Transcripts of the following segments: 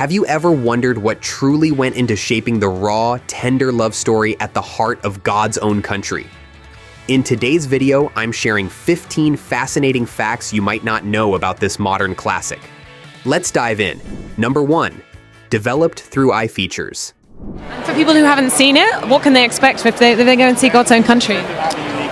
Have you ever wondered what truly went into shaping the raw, tender love story at the heart of God's own country? In today's video, I'm sharing 15 fascinating facts you might not know about this modern classic. Let's dive in. Number 1. Developed through iFeatures. For people who haven't seen it, what can they expect if they go and see God's Own Country?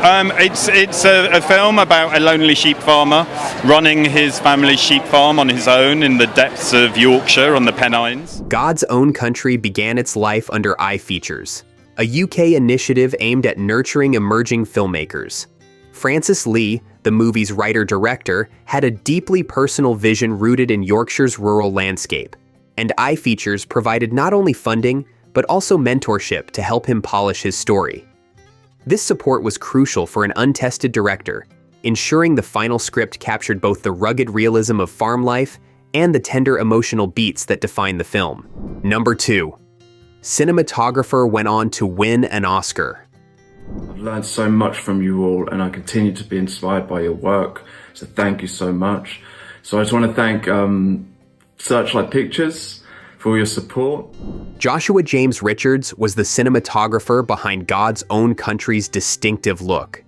It's a film about a lonely sheep farmer running his family's sheep farm on his own in the depths of Yorkshire on the Pennines. God's Own Country began its life under iFeatures, a UK initiative aimed at nurturing emerging filmmakers. Francis Lee, the movie's writer-director, had a deeply personal vision rooted in Yorkshire's rural landscape, and iFeatures provided not only funding, but also mentorship to help him polish his story. This support was crucial for an untested director, ensuring the final script captured both the rugged realism of farm life and the tender emotional beats that define the film. Number 2. Cinematographer went on to win an Oscar. I've learned so much from you all, and I continue to be inspired by your work, so thank you so much. So I just want to thank Searchlight Pictures for your support. Joshua James Richards was the cinematographer behind God's Own Country's distinctive look.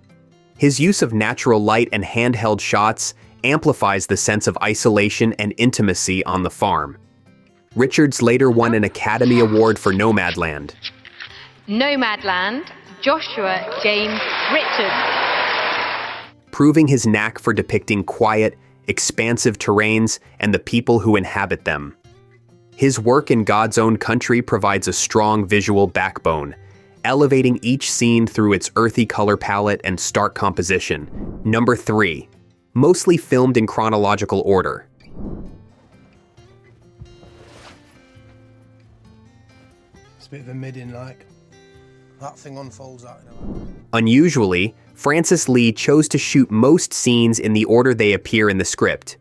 His use of natural light and handheld shots amplifies the sense of isolation and intimacy on the farm. Richards later won an Academy Award for Nomadland. Nomadland, Joshua James Richards. Proving his knack for depicting quiet, expansive terrains and the people who inhabit them. His work in God's Own Country provides a strong visual backbone, elevating each scene through its earthy color palette and stark composition. Number 3. Mostly filmed in chronological order. It's a bit of a mid-in, like. That thing unfolds out in a way. Unusually, Francis Lee chose to shoot most scenes in the order they appear in the script.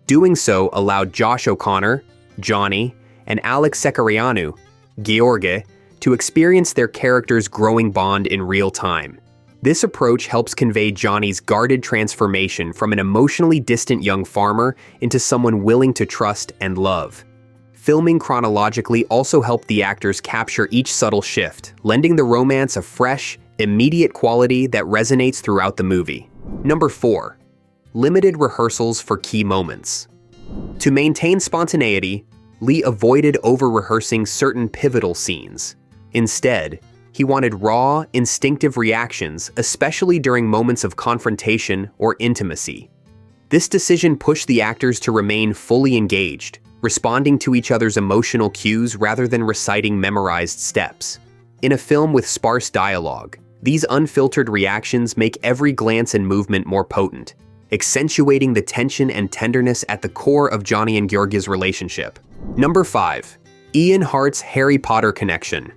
Doing so allowed Josh O'Connor, Johnny, and Alex Sekarianu, George, to experience their characters' growing bond in real time. This approach helps convey Johnny's guarded transformation from an emotionally distant young farmer into someone willing to trust and love. Filming chronologically also helped the actors capture each subtle shift, lending the romance a fresh, immediate quality that resonates throughout the movie. Number 4. Limited rehearsals for key moments. To maintain spontaneity, Lee avoided over-rehearsing certain pivotal scenes. Instead, he wanted raw, instinctive reactions, especially during moments of confrontation or intimacy. This decision pushed the actors to remain fully engaged, responding to each other's emotional cues rather than reciting memorized steps. In a film with sparse dialogue, these unfiltered reactions make every glance and movement more potent, accentuating the tension and tenderness at the core of Johnny and George's relationship. Number 5. Ian Hart's Harry Potter connection.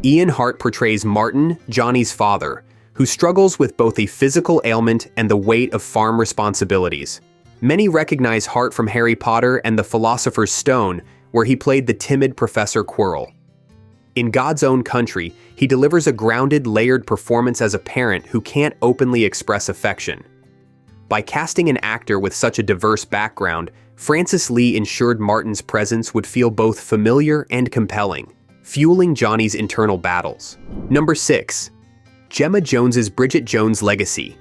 Ian Hart portrays Martin, Johnny's father, who struggles with both a physical ailment and the weight of farm responsibilities. Many recognize Hart from Harry Potter and the Philosopher's Stone, where he played the timid Professor Quirrell. In God's Own Country, he delivers a grounded, layered performance as a parent who can't openly express affection. By casting an actor with such a diverse background, Francis Lee ensured Martin's presence would feel both familiar and compelling, fueling Johnny's internal battles. Number 6. Gemma Jones's Bridget Jones' legacy.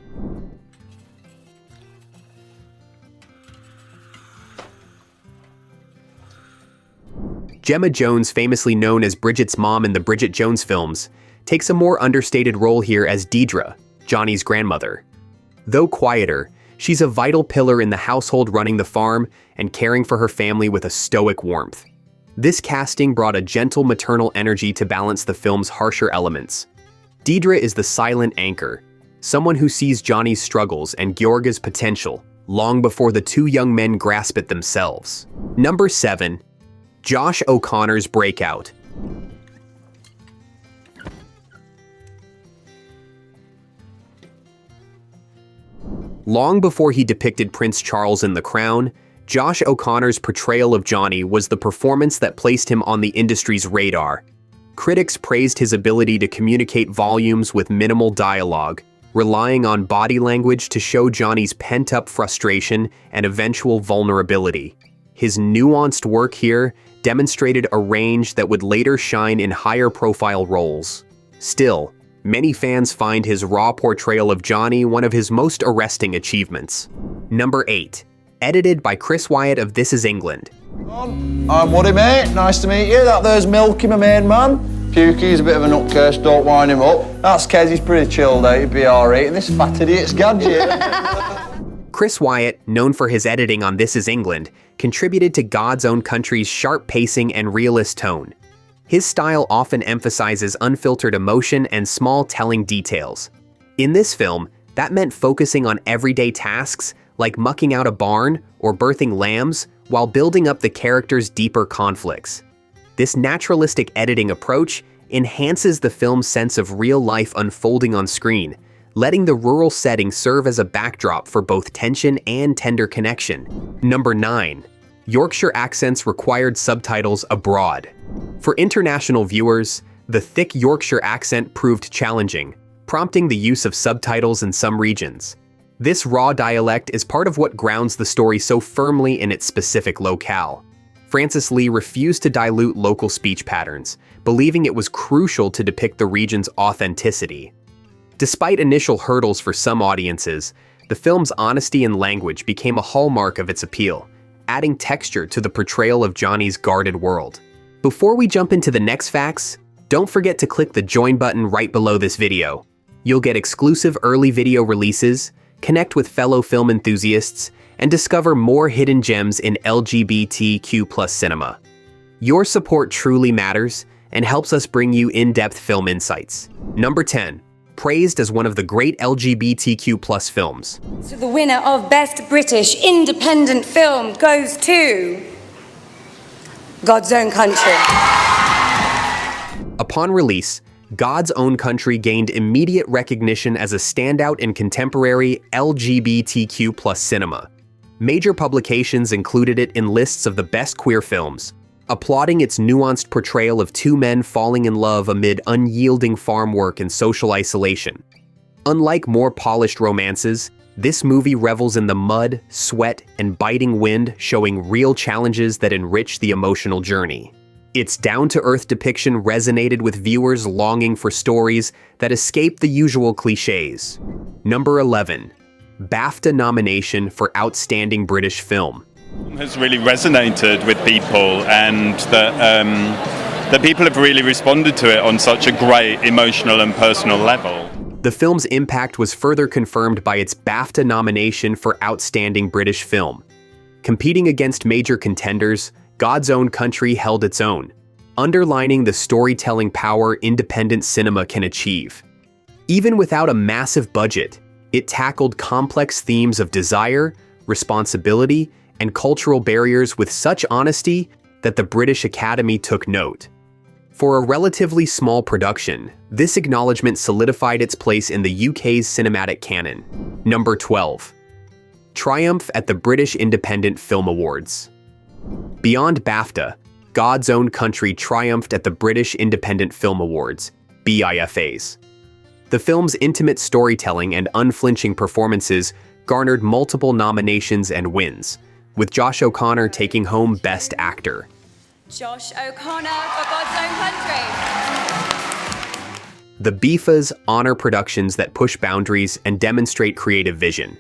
Gemma Jones, famously known as Bridget's mom in the Bridget Jones films, takes a more understated role here as Deidre, Johnny's grandmother. Though quieter, she's a vital pillar in the household, running the farm and caring for her family with a stoic warmth. This casting brought a gentle maternal energy to balance the film's harsher elements. Deidre is the silent anchor, someone who sees Johnny's struggles and George's potential long before the two young men grasp it themselves. Number 7. Josh O'Connor's breakout. Long before he depicted Prince Charles in The Crown, Josh O'Connor's portrayal of Johnny was the performance that placed him on the industry's radar. Critics praised his ability to communicate volumes with minimal dialogue, relying on body language to show Johnny's pent-up frustration and eventual vulnerability. His nuanced work here demonstrated a range that would later shine in higher-profile roles. Still, many fans find his raw portrayal of Johnny one of his most arresting achievements. Number 8. Edited by Chris Wyatt of This Is England. I'm Woody, mate. Nice to meet you. That there's Milky, my main man. Pukey's a bit of a nutcase, don't wind him up. That's Kez, he's pretty chilled out, he'd be alright. And this fat idiot's Gadget. Chris Wyatt, known for his editing on This Is England, contributed to God's Own Country's sharp pacing and realist tone. His style often emphasizes unfiltered emotion and small telling details. In this film, that meant focusing on everyday tasks like mucking out a barn or birthing lambs while building up the characters' deeper conflicts. This naturalistic editing approach enhances the film's sense of real life unfolding on screen, letting the rural setting serve as a backdrop for both tension and tender connection. Number 9. Yorkshire accents required subtitles abroad. For international viewers, the thick Yorkshire accent proved challenging, prompting the use of subtitles in some regions. This raw dialect is part of what grounds the story so firmly in its specific locale. Francis Lee refused to dilute local speech patterns, believing it was crucial to depict the region's authenticity. Despite initial hurdles for some audiences, the film's honesty in language became a hallmark of its appeal, adding texture to the portrayal of Johnny's guarded world. Before we jump into the next facts, don't forget to click the join button right below this video. You'll get exclusive early video releases, connect with fellow film enthusiasts, and discover more hidden gems in LGBTQ+ cinema. Your support truly matters and helps us bring you in-depth film insights. Number 10. Praised as one of the great LGBTQ+ films. So the winner of Best British Independent Film goes to God's Own Country. Upon release, God's Own Country gained immediate recognition as a standout in contemporary LGBTQ+ cinema. Major publications included it in lists of the best queer films, applauding its nuanced portrayal of two men falling in love amid unyielding farm work and social isolation. Unlike more polished romances, this movie revels in the mud, sweat, and biting wind, showing real challenges that enrich the emotional journey. Its down-to-earth depiction resonated with viewers longing for stories that escape the usual cliches. Number 11. BAFTA nomination for Outstanding British Film. Has really resonated with people, and that people have really responded to it on such a great emotional and personal level. The film's impact was further confirmed by its BAFTA nomination for Outstanding British Film. Competing against major contenders, God's Own Country held its own, underlining the storytelling power independent cinema can achieve. Even without a massive budget, it tackled complex themes of desire, responsibility, and cultural barriers with such honesty that the British Academy took note. For a relatively small production, this acknowledgement solidified its place in the UK's cinematic canon. Number 12. Triumph at the British Independent Film Awards. Beyond BAFTA, God's Own Country triumphed at the British Independent Film Awards, BIFAs. The film's intimate storytelling and unflinching performances garnered multiple nominations and wins, with Josh O'Connor taking home Best Actor. Josh O'Connor for God's Own Country. The BIFAs honor productions that push boundaries and demonstrate creative vision,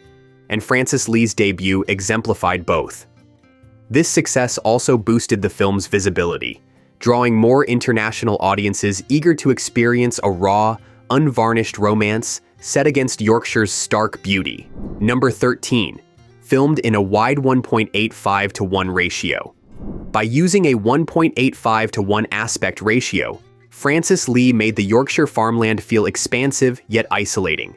and Francis Lee's debut exemplified both. This success also boosted the film's visibility, drawing more international audiences eager to experience a raw, unvarnished romance set against Yorkshire's stark beauty. Number 13. Filmed in a wide 1.85 to 1 ratio. By using a 1.85 to 1 aspect ratio, Francis Lee made the Yorkshire farmland feel expansive yet isolating.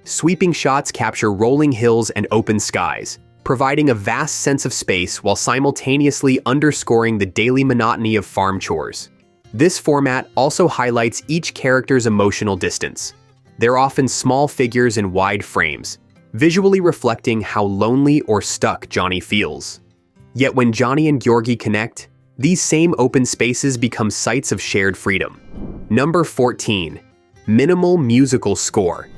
Sweeping shots capture rolling hills and open skies, providing a vast sense of space while simultaneously underscoring the daily monotony of farm chores. This format also highlights each character's emotional distance. They're often small figures in wide frames, visually reflecting how lonely or stuck Johnny feels. Yet when Johnny and Georgie connect, these same open spaces become sites of shared freedom. Number 14. Minimal musical score.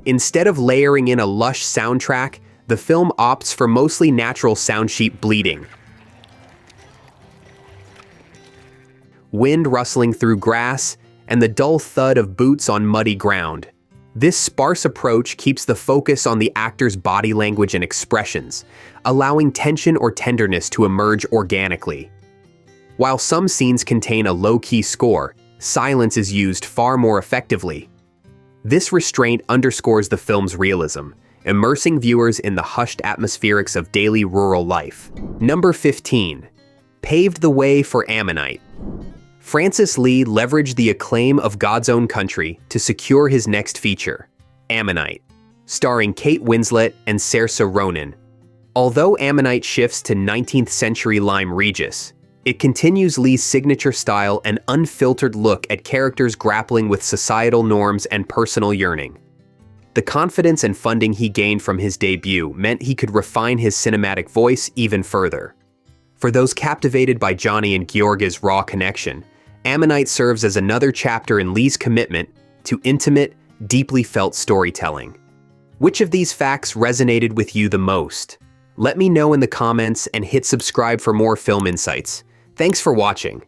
Instead of layering in a lush soundtrack, the film opts for mostly natural sound sheet bleeding. Wind rustling through grass, and the dull thud of boots on muddy ground. This sparse approach keeps the focus on the actor's body language and expressions, allowing tension or tenderness to emerge organically. While some scenes contain a low-key score, silence is used far more effectively. This restraint underscores the film's realism, immersing viewers in the hushed atmospherics of daily rural life. Number 15. Paved the way for Ammonite. Francis Lee leveraged the acclaim of God's Own Country to secure his next feature, Ammonite, starring Kate Winslet and Saoirse Ronan. Although Ammonite shifts to 19th century Lyme Regis, it continues Lee's signature style and unfiltered look at characters grappling with societal norms and personal yearning. The confidence and funding he gained from his debut meant he could refine his cinematic voice even further. For those captivated by Johnny and Georga's raw connection, Ammonite serves as another chapter in Lee's commitment to intimate, deeply felt storytelling. Which of these facts resonated with you the most? Let me know in the comments and hit subscribe for more film insights. Thanks for watching.